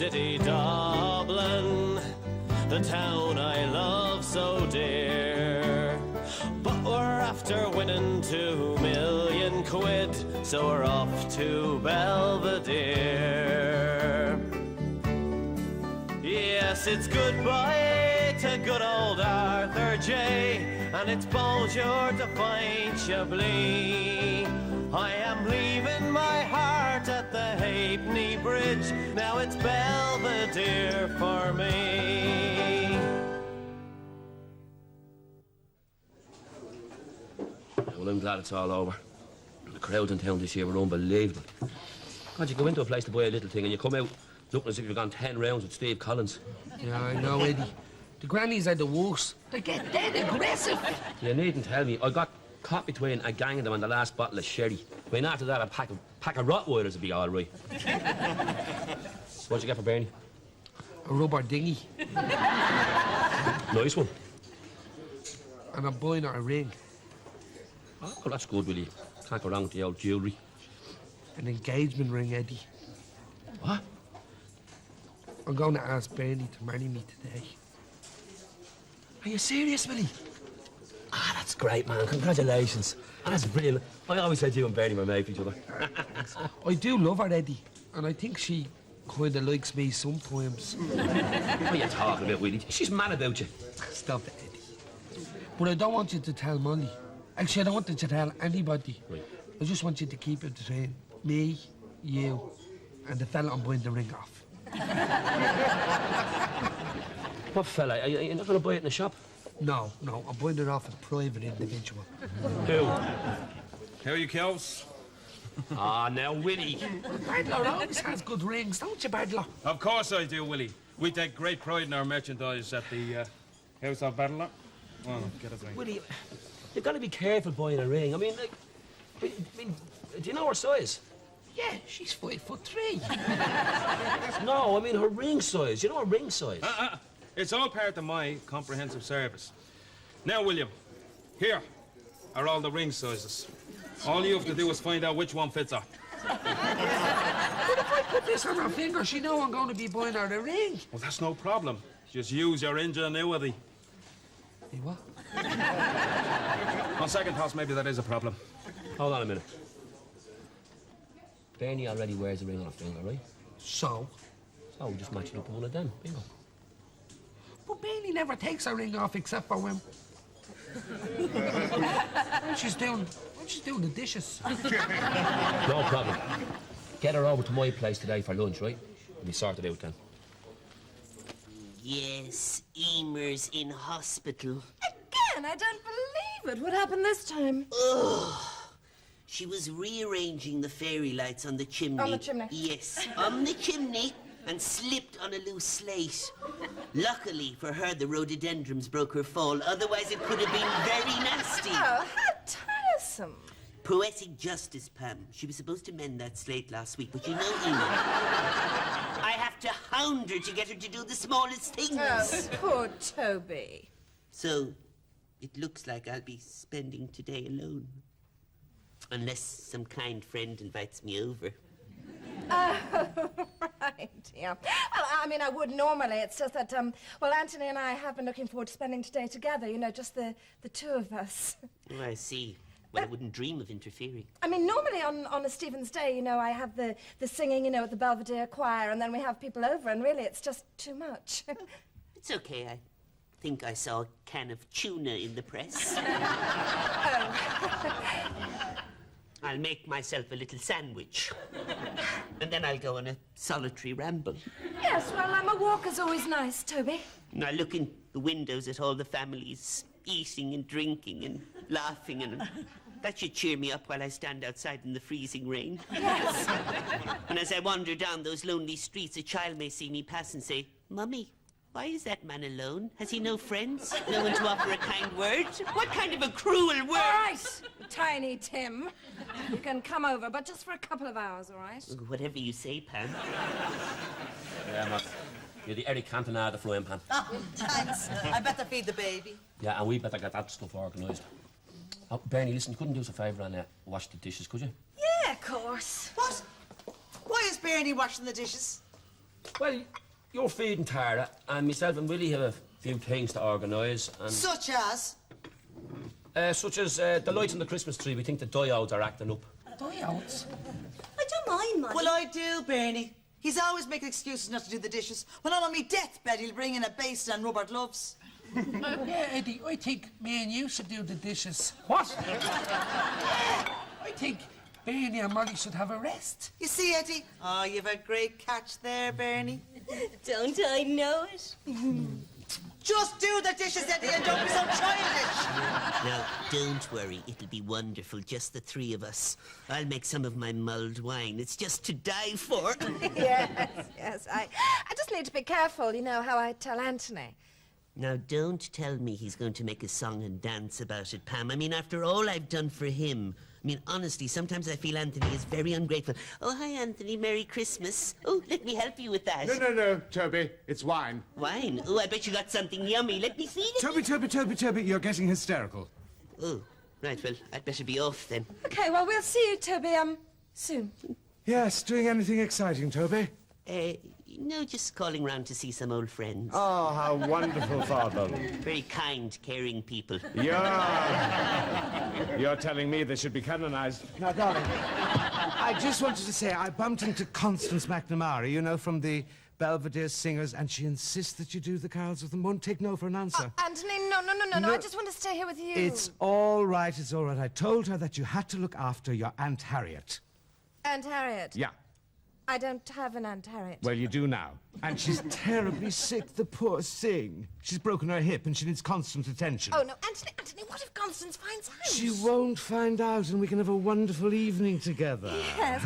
city Dublin, the town I love so dear. But we're after winning 2 million quid, so we're off to Belvedere. Yes, it's goodbye to good old Arthur J, and it's bonjour to fine Chablis. I am leaving my heart at the Halfpenny Bridge, now it's Belvedere for me. Well, I'm glad it's all over. The crowds in town this year were unbelievable. God, you go into a place to buy a little thing and you come out looking as if you've gone 10 rounds with Steve Collins. Yeah, I know, Eddie. The grannies are the worst. They get dead aggressive. You needn't tell me. I got caught between a gang of them and the last bottle of sherry. I mean, after that, a pack of Rottweilers would be all right. What'd you get for Bernie? A rubber dinghy. Nice one. And I'm buying her a ring. Oh, well, that's good, Willie. Can't go wrong with the old jewellery. An engagement ring, Eddie. What? I'm going to ask Bernie to marry me today. Are you serious, Willie? Ah, that's great, man. Congratulations. Oh, that's brilliant. I always said you and Bernie were made for each other. I do love her, Eddie. And I think she kind of likes me sometimes. What are you talking about, Willie? She's mad about you. Stop it, Eddie. But I don't want you to tell Molly. Actually, I don't want you to tell anybody. Right. I just want you to keep it between me, you, and the fella I'm buying the ring off. What fella? You're not going to buy it in the shop? No, I'm buying it off a private individual. Who? How are you, Kels? Ah, now, Willie. Badler always has good rings, don't you, Badler? Of course I do, Willie. We take great pride in our merchandise at the House of Badler. Oh, no, get us right. Willie, you've got to be careful buying a ring. I mean, do you know her size? Yeah, she's 5'3". No, I mean her ring size. You know her ring size? It's all part of my comprehensive service. Now, William, here are all the ring sizes. All you have to do is find out which one fits her. But if I put this on her finger, she know I'm going to be buying her a ring. Well, that's no problem. Just use your ingenuity. Hey, what? On second thoughts, maybe that is a problem. Hold on a minute. Bernie already wears a ring on her finger, right? So? So we just match it up with one of them. Bingo. But Bernie never takes her ring off except for when she's doing the dishes. No problem. Get her over to my place today for lunch, right? We'll be sorted out then. Yes, Emer's in hospital. Again? I don't believe it. What happened this time? Ugh. She was rearranging the fairy lights on the chimney. On the chimney? Yes, on the chimney, and slipped on a loose slate. Luckily for her, the rhododendrons broke her fall. Otherwise, it could have been very nasty. Oh, how tiresome. Poetic justice, Pam. She was supposed to mend that slate last week, but you know, Emer, I have to hound her to get her to do the smallest things. Oh, poor Toby. So, it looks like I'll be spending today alone. Unless some kind friend invites me over. Oh, right, yeah. Well, I mean, I would normally. It's just that, well, Anthony and I have been looking forward to spending today together, you know, just the two of us. Oh, I see. Well, I wouldn't dream of interfering. I mean, normally on a Stephen's Day, you know, I have the singing, you know, at the Belvedere Choir, and then we have people over, and really it's just too much. It's okay. I think I saw a can of tuna in the press. Oh. I'll make myself a little sandwich. And then I'll go on a solitary ramble. Yes, well, a walk is always nice, Toby. And I look in the windows at all the families eating and drinking and laughing, and that should cheer me up while I stand outside in the freezing rain. Yes. And as I wander down those lonely streets, a child may see me pass and say, "Mummy, why is that man alone? Has he no friends? No one to offer a kind word? What kind of a cruel word?" All right, Tiny Tim. You can come over, but just for a couple of hours, all right? Whatever you say, Pam. Yeah, Matt. You're the Eric Cantona of the frying pan. Oh, thanks. I better feed the baby. Yeah, and we better get that stuff organised. Oh, Bernie, listen, you couldn't do us a favour and wash the dishes, could you? Yeah, of course. What? Why is Bernie washing the dishes? Well, you're feeding Tara, and myself and Willie have a few things to organise, and Such as? such as the lights on the Christmas tree. We think the diodes are acting up. Diodes? I don't mind, Molly. Well, I do, Bernie. He's always making excuses not to do the dishes. When I'm on me deathbed, he'll bring in a basin and rubber gloves. Yeah, Eddie, I think me and you should do the dishes. What? I think Bernie and Molly should have a rest. You see, Eddie? Oh, you've a great catch there, Bernie. Don't I know it? Just do the dishes, Eddie, and don't be so childish. Now, don't worry. It'll be wonderful, just the three of us. I'll make some of my mulled wine. It's just to die for. Yes. I just need to be careful, you know, how I tell Anthony. Now, don't tell me he's going to make a song and dance about it, Pam. I mean, after all I've done for him. I mean, honestly, sometimes I feel Anthony is very ungrateful. Oh, hi, Anthony. Merry Christmas. Oh, let me help you with that. No, Toby. It's wine. Wine? Oh, I bet you got something yummy. Let me see it. Toby, you're getting hysterical. Oh, right, well, I'd better be off then. Okay, well, we'll see you, Toby, soon. Yes, doing anything exciting, Toby? No, just calling round to see some old friends. Oh, how wonderful, Father. Very kind, caring people. You're telling me they should be canonized. Now, darling, I just wanted to say I bumped into Constance McNamara, you know, from the Belvedere Singers, and she insists that you do the carols with them. Won't take no for an answer. Anthony, no. I just want to stay here with you. It's all right. I told her that you had to look after your Aunt Harriet. Aunt Harriet? Yeah. I don't have an Aunt Harriet. Well, you do now. And she's terribly sick, the poor thing. She's broken her hip and she needs constant attention. Oh, no, Anthony, what if Constance finds out? She won't find out and we can have a wonderful evening together. Yes.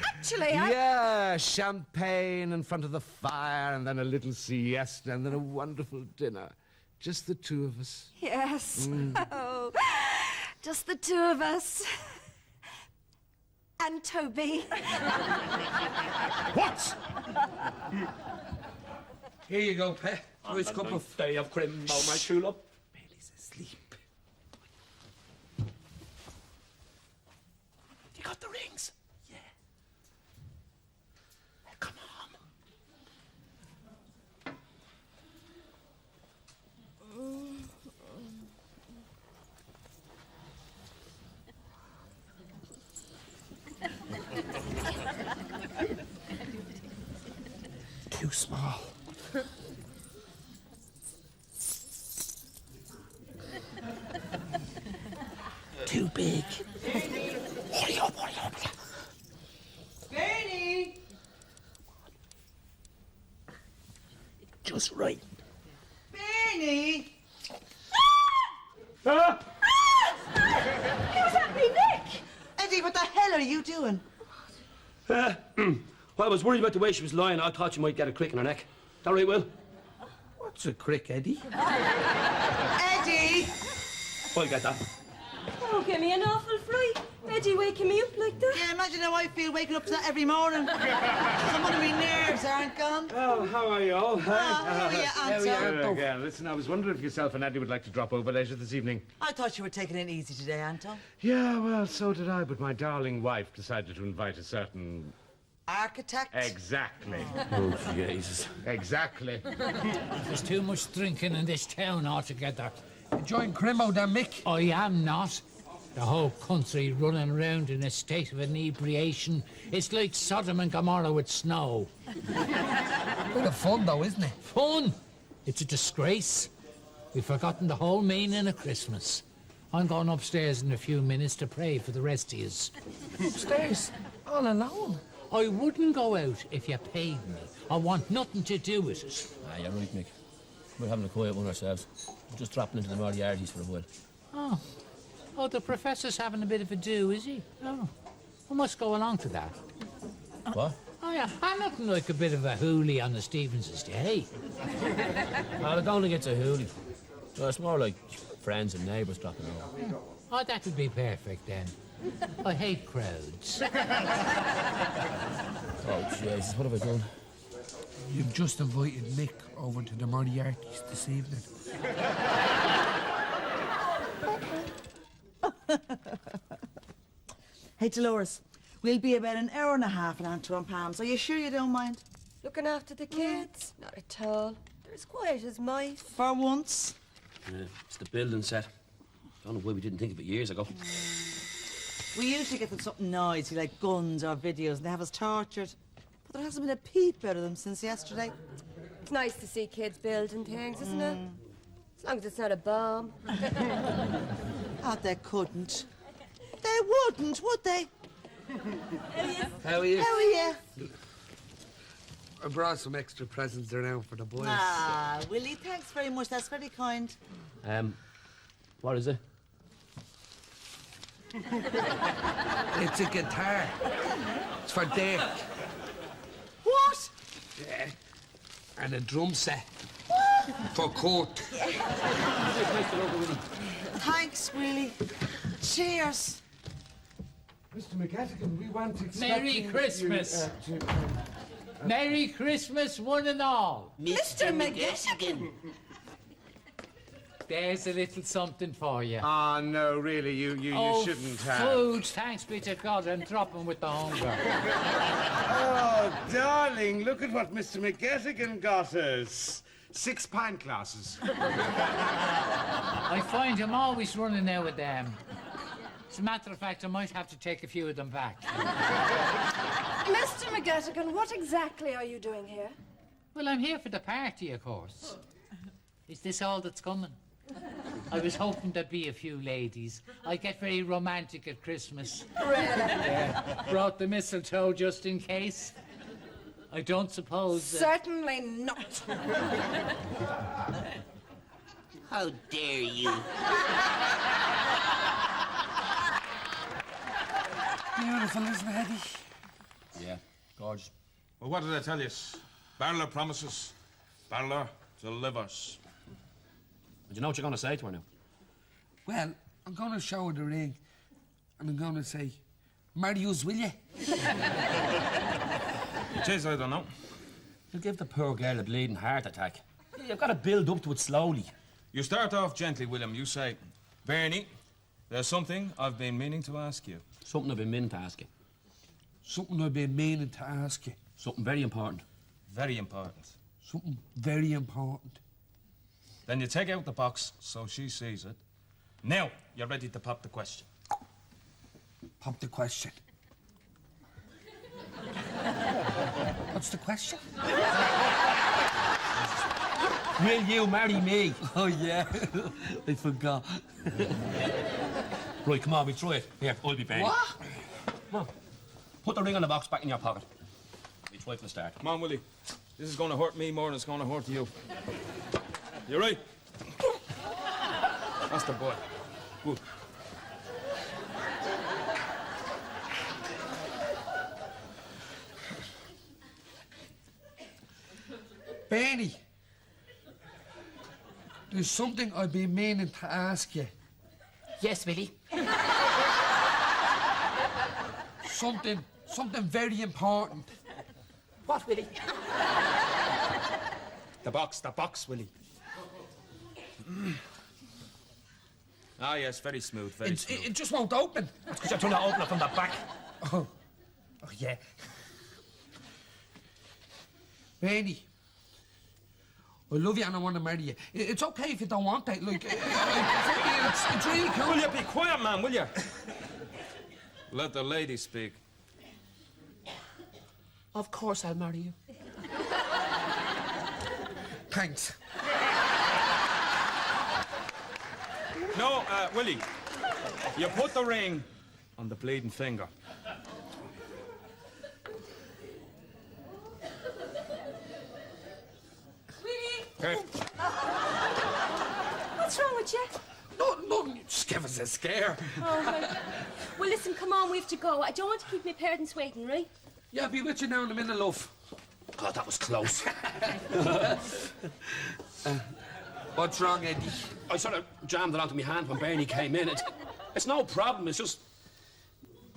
Actually, Yeah, champagne in front of the fire and then a little siesta and then a wonderful dinner. Just the two of us. Yes. Oh, just the two of us. And Toby. What? Here you go, Pet. Nice cup of... day of cream, oh, my tulip. Bailey's asleep. You got the rings? Yeah. Come on. Too small. Too big. Hurry up. Bernie! Just right. Bernie! Ah! Who's that, me, Nick? Eddie, what the hell are you doing? Well, I was worried about the way she was lying. I thought she might get a crick in her neck. All right, Will? What's a crick, Eddie? Eddie! I'll get that. Oh, give me an awful fright. Eddie waking me up like that. Yeah, imagine how I feel waking up to that every morning. Some of my nerves aren't gone. Well, how are you all? Oh, how are you, Anton? Good again. Listen, I was wondering if yourself and Eddie would like to drop over later this evening. I thought you were taking it easy today, Anton. Yeah, well, so did I, but my darling wife decided to invite a certain... Architect? Exactly. Oh, Jesus. Exactly. There's too much drinking in this town altogether. Enjoying Cremo, then, Mick? I am not. The whole country running around in a state of inebriation. It's like Sodom and Gomorrah with snow. Bit of fun, though, isn't it? Fun? It's a disgrace. We've forgotten the whole meaning of Christmas. I'm going upstairs in a few minutes to pray for the rest of yous. Upstairs, all alone. I wouldn't go out if you paid me. I want nothing to do with it. Ah, you're right, Mick. We're having a quiet one ourselves. We're just dropping into the Moriarty's for a while. Oh, the professor's having a bit of a do, is he? Oh, I must go along to that. What? Oh, yeah, I'm looking like a bit of a hoolie on the Stevenses Day. I don't think it's a hoolie. No, it's more like friends and neighbours dropping over. Oh, that would be perfect then. I hate crowds. Oh, Jesus, what have I done? You've just invited Mick over to the Moriarty's this evening. Hey, Dolores, we'll be about an hour and a half in Antwerp, Palms. Are you sure you don't mind? Looking after the kids? Not at all. They're as quiet as mice. For once. Yeah, it's the building set. Don't know why we didn't think of it years ago. We usually get them something noisy, like guns or videos, and they have us tortured. But there hasn't been a peep out of them since yesterday. It's nice to see kids building things, isn't it? As long as it's not a bomb. Oh, they couldn't. They wouldn't, would they? How are you? How are you? I brought some extra presents around for the boys. Ah, Willie, thanks very much. That's very kind. What is it? It's a guitar. It's for Dave. What? Yeah. And a drum set. For Kurt. Thanks, Willie. Cheers. Mr. McGettigan, we weren't expecting Merry Christmas. You, Merry Christmas, one and all. Mr. McGettigan. There's a little something for you. Ah, no, really, you shouldn't have. Food, thanks be to God, I'm dropping with the hunger. Oh, darling, look at what Mr. McGettigan got us. 6 pint glasses. I find I'm always running out of them. As a matter of fact, I might have to take a few of them back. Mr. McGettigan, what exactly are you doing here? Well, I'm here for the party, of course. Is this all that's coming? I was hoping there'd be a few ladies. I get very romantic at Christmas. Really? Brought the mistletoe just in case. I don't suppose... Certainly not. How dare you? Beautiful, isn't it, Eddie? Yeah, gorgeous. Well, what did I tell you? Barrler promises, Barrler delivers. Do you know what you're going to say to her now? Well, I'm going to show her the ring, and I'm going to say, marry us, will you? Jeez, I don't know. You'll give the poor girl a bleeding heart attack. You've got to build up to it slowly. You start off gently, William. You say, Bernie, there's something I've been meaning to ask you. Something I've been meaning to ask you. Something I've been meaning to ask you. Something very important. Very important. Something very important. Then you take out the box so she sees it. Now, you're ready to pop the question. Pop the question. What's the question? Will you marry me? Oh, yeah. I forgot. Right, come on, we'll try it. Here, I'll be Bernie. What? Come on. Put the ring on the box back in your pocket. We'll try from the start. Come on, Willie. This is going to hurt me more than it's going to hurt you. You right? That's the boy. Good. Bernie, there's something I've been meaning to ask you. Yes, Willie? Something very important. What, Willie? The box, Willie. Ah, yes, very smooth, very smooth. It just won't open. That's because you're trying to open it from the back. Oh, yeah. Bernie, I love you and I want to marry you. It's okay if you don't want that. Like, it's really cool. Will you be quiet, man, will you? Let the lady speak. Of course I'll marry you. Thanks. No, Willie, you put the ring on the bleeding finger. Willie! Okay. What's wrong with you? No, just give us a scare. Oh, right. Well, listen, come on, we have to go. I don't want to keep my parents waiting, right? Yeah, I'll be with you now in a minute, love. God, that was close. What's wrong, Eddie? I sort of jammed it onto my hand when Bernie came in. It's no problem, it's just...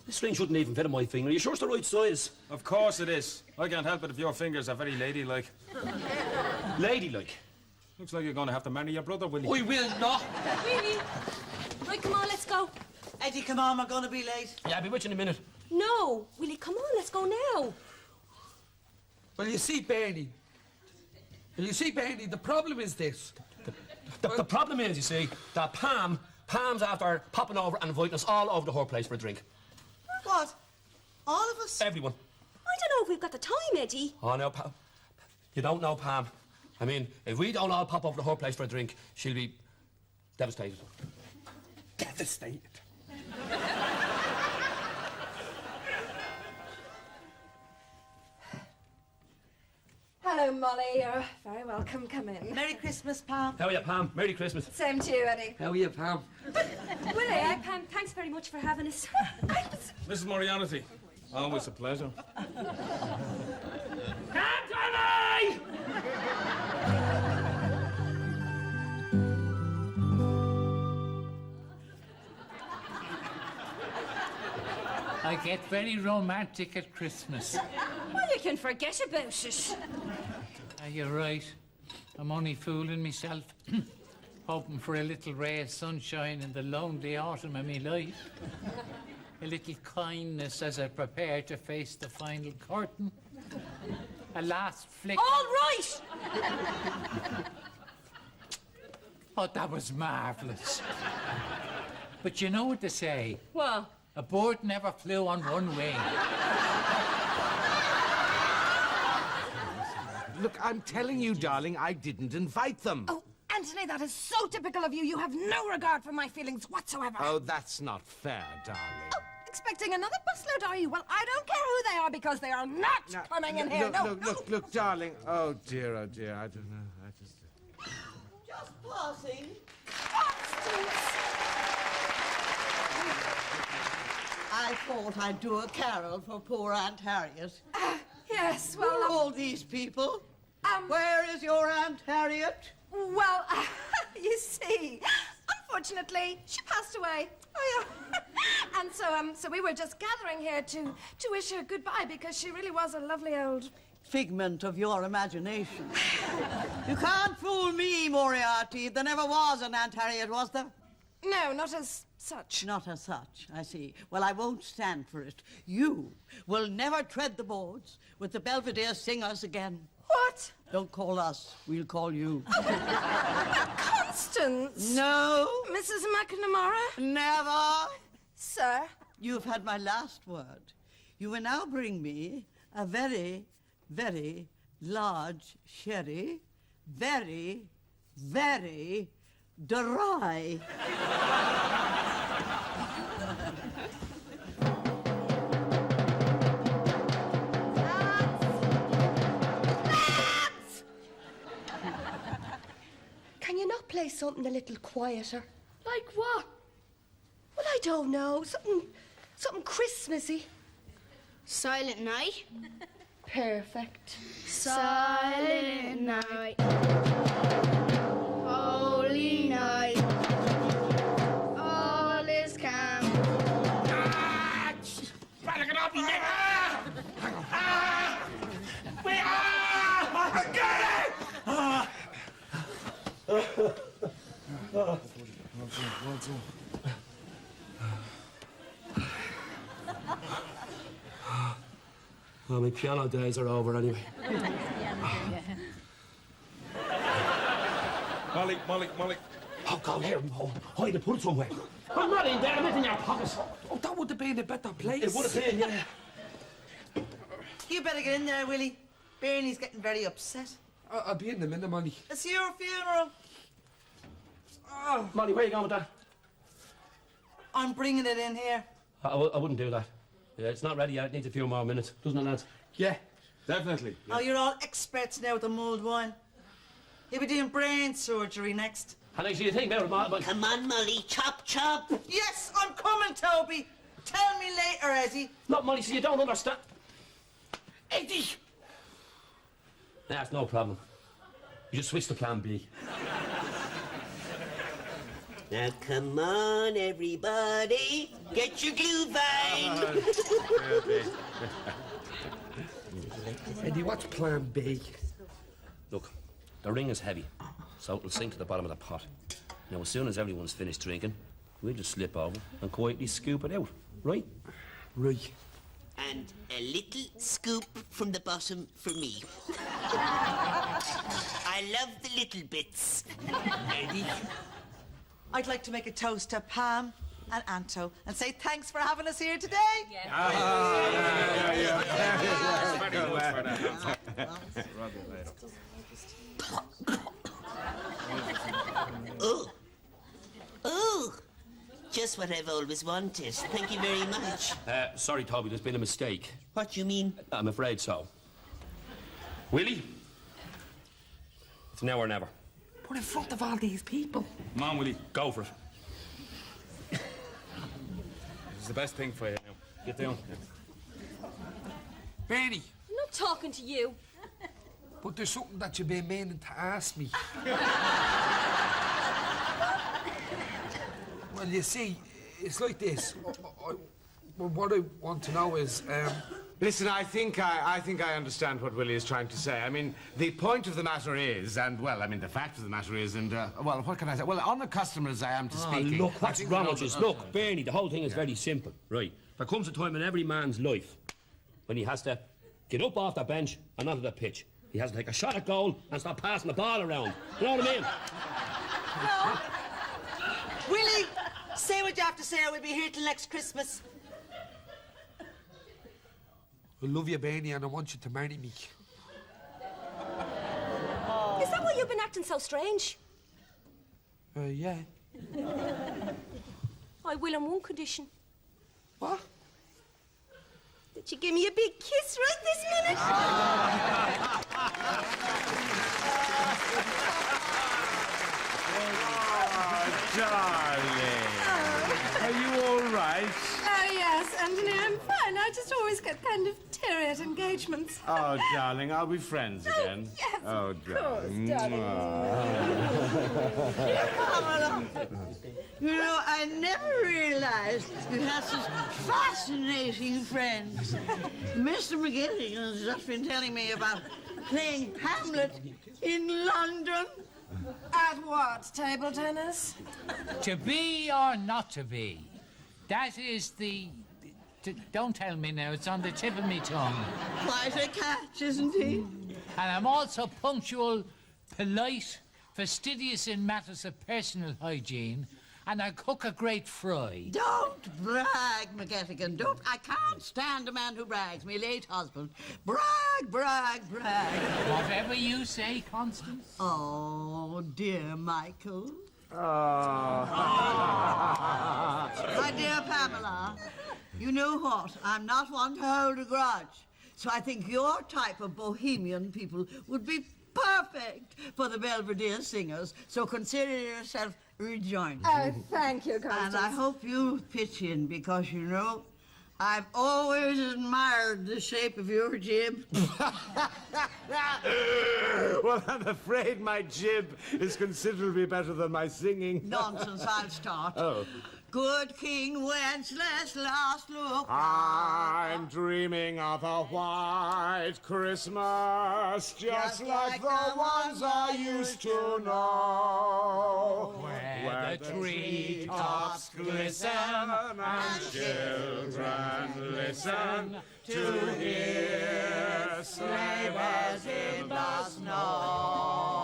This ring shouldn't even fit on my finger. Are you sure it's the right size? Of course it is. I can't help it if your fingers are very ladylike. Ladylike? Looks like you're going to have to marry your brother, Willie. I will not. Willie! Right, come on, let's go. Eddie, come on, we're going to be late. Yeah, I'll be with you in a minute. No, Willie, come on, let's go now. Well, you see, Bernie. The problem is this. The problem is, you see, that Pam's after popping over and inviting us all over to her place for a drink. What? All of us? Everyone. I don't know if we've got the time, Eddie. Oh, no, Pam. You don't know Pam. I mean, if we don't all pop over to her place for a drink, she'll be devastated. Devastated. Hello, Molly. You're very welcome. Come in. Merry Christmas, Pam. How are you, Pam? Merry Christmas. Same to you, Eddie. How are you, Pam? Willie, Pam, thanks very much for having us. Mrs. Moriarty, always a pleasure. Anthony! I get very romantic at Christmas. Well, you can forget about it. You're right. I'm only fooling myself. Hoping for a little ray of sunshine in the lonely autumn of my life. A little kindness as I prepare to face the final curtain. A last flick. All right! Oh, that was marvellous. But you know what they say? What? A bird never flew on one wing. Look, I'm telling you, darling, I didn't invite them. Oh, Anthony, that is so typical of you. You have no regard for my feelings whatsoever. Oh, that's not fair, darling. Oh, expecting another busload, are you? Well, I don't care who they are because they are not coming in here. Look, darling. Oh, dear, I don't know. Just passing. I thought I'd do a carol for poor Aunt Harriet. Yes, Who are all these people? Where is your Aunt Harriet? Well, you see, unfortunately, she passed away. Oh, yeah. And so we were just gathering here to wish her goodbye because she really was a lovely old... Figment of your imagination. You can't fool me, Moriarty. There never was an Aunt Harriet, was there? No, not as such. Not as such, I see. Well, I won't stand for it. You will never tread the boards with the Belvedere Singers again. What? Don't call us. We'll call you. Constance? No. Mrs. McNamara? Never. Sir? You've had my last word. You will now bring me a very, very large sherry. Very, very dry. Can you not play something a little quieter? Like what? Well, I don't know. Something Christmassy. Silent Night. Perfect. Silent Night. Holy Night. All is calm. Oh, my piano days are over anyway. Molly. Oh, God, here, hide it, put it somewhere. I'm not in there, I'm in your pockets. Oh, that would have been a better place. It would have been, yeah. You better get in there, Willie. Bernie's getting very upset. I'll be in the minute, Molly. It's your funeral. Molly, where are you going with that? I'm bringing it in here. I wouldn't do that. Yeah, it's not ready yet. It needs a few more minutes. Doesn't it, lads? Yeah. Definitely. Oh, you're all experts now with the mulled wine. You'll be doing brain surgery next. And actually, you think about it, Molly. Come on, Molly, chop, chop. Yes, I'm coming, Toby. Tell me later, Eddie. Not Molly, so you don't understand. Eddie! That's no problem. You just switch to plan B. Now, come on, everybody. Get your glue vine. Eddie, what's plan B? Look, the ring is heavy, so it'll sink to the bottom of the pot. Now, as soon as everyone's finished drinking, we'll just slip over and quietly scoop it out, right? Right. And a little scoop from the bottom for me. I love the little bits. Eddie? I'd like to make a toast to Pam and Anto and say thanks for having us here today. Oh, just what I've always wanted. Thank you very much. Sorry, Toby, there's been a mistake. What do you mean? I'm afraid so. Willie? It's now or never. But in front of all these people. Come on, Willie. Go for it. This is the best thing for you now. Get down. Bernie, I'm not talking to you. but there's something that you've been meaning to ask me. Well, you see, it's like this. What I want to know is, Listen, I think I understand what Willie is trying to say. I mean, the point of the matter is, and, well, I mean, the fact of the matter is, and, well, what can I say? Well, unaccustomed as I am to speaking... Look, what's wrong with this? Look, Bernie, the whole thing is very simple, right? There comes a time in every man's life when he has to get up off the bench and onto the pitch. He has to take a shot at goal and start passing the ball around. You know what I mean? No. Willie, say what you have to say or we'll be here till next Christmas. I love you, Bernie, and I want you to marry me. Is that why you've been acting so strange? Yeah. I will on one condition. What? That you give me a big kiss right this minute. Darling. Are you all right? Oh, yes, Anthony, I'm fine. I just always get kind of teary at engagements. Oh, darling, are we friends again? Yes, Oh, darling. Pamela, you know, I never realized you had such fascinating friends. Mr. McGinty has just been telling me about playing Hamlet in London. At what? Table tennis? To be or not to be? That is the... Don't tell me now, it's on the tip of me tongue. Quite a catch, isn't he? And I'm also punctual, polite, fastidious in matters of personal hygiene, and I cook a great fry. Don't brag, McGettigan. Don't. I can't stand a man who brags. My late husband. Brag, brag, brag. Whatever you say, Constance. Oh, dear Michael. Oh. My dear Pamela, you know what? I'm not one to hold a grudge. So I think your type of bohemian people would be perfect for the Belvedere Singers. So consider yourself rejoined. Oh, thank you, And Constance. I hope you'll pitch in because, you know, I've always admired the shape of your jib. Well, I'm afraid my jib is considerably better than my singing. Nonsense, I'll start. Oh. Good King Wenceslas, last look. I'm dreaming of a white Christmas, just like the ones I used to know. Where the treetops glisten and children listen to hear sleigh bells in the snow.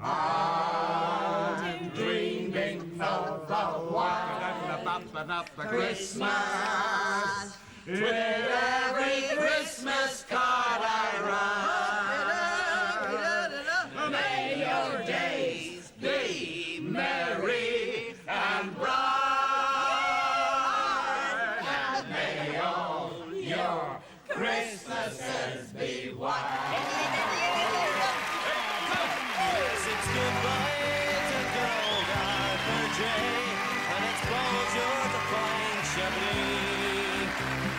I'm dreaming of the white Christmas, with every Christmas card I write. May your days be merry and bright, and may all your Christmases be white. Yes, it's goodbye to good old Arthur J. And it's bonjour to fine Chablis.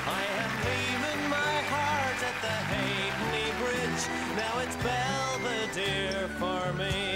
I am leaving my heart at the Halfpenny Bridge. Now it's Belvedere for me.